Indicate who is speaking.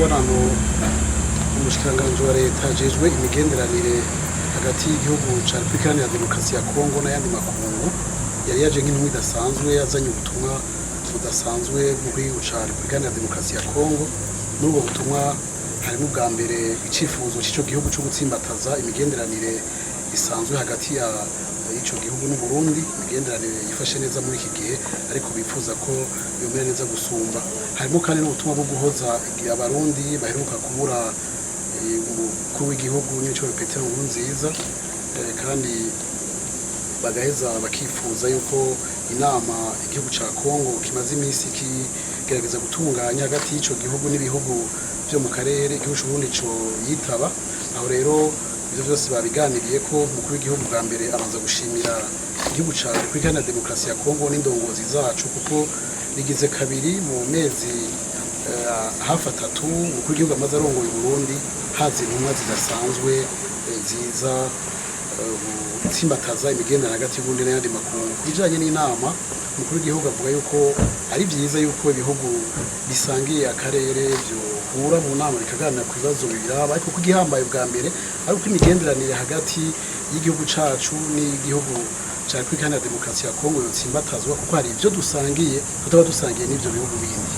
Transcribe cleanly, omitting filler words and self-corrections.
Speaker 1: mubonano umushikiranganji wa Reta ajejwe imigenderanire hagati y'igihugu ca Repubulika Iharanira Demokarasi ya Kongo n'ayandi makungu yari yaje nk'intumwa idasanzwe yazanye ubutumwa budasanzwe muri ca Repubulika Iharanira Demokarasi ya Kongo. Muri ubwo butumwa harimo ubwa mbere icifuzo c'ico gihugu co gutsimbataza imigenderanire isanzwe hagati ya ico gihugu n'u Burundi, imigenderanire yifashe neza muri iki gihe ariko bifuza ko yomera neza gusumba. Harimo kandi n'ubutumwa bwo guhoza abarundi baheruka kubura umukuru w'igihugu n'icyo Petero Nkurunziza, kandi bagaheza bakifuza yuko inama igihugu ca Kongo kimaze iminsi kigerageza gutunganya hagati y'ico gihugu n'ibihugu byo mu karere igihugu c'Uburundi co yitaba. Aho rero ivyo vyose babiganiriye ko umukuru w'igihugu bwa mbere abanza gushimira igihugu ca Repubulika Iharanira Demokarasi ya Kongo n'indongozi zacu kuko rigize kabiri mu mezi hafi atatu umukuru w'igihugu amaze arongoye Burundi haza intumwa zidasanzwe ziza gutsimbataza imigenderanire hagati y'Uburundi n'ayandi makungu. Bijanye n'inama umukuru w'igihugu avuga yuko ari vyiza yuko ibihugu bisangiye akarere hura mu nama bikaganira ku bibazo biraba, ariko kugihambaye bwa mbere ari uko imigenderanire hagati y'igihugu cacu n'igihugu ca Repubulika Iharanira Demokarasi ya Kongo yotsimbatazwa kuko hari ivyo dusangiye tutaba dusangiye n'ivyo bihugu bindi.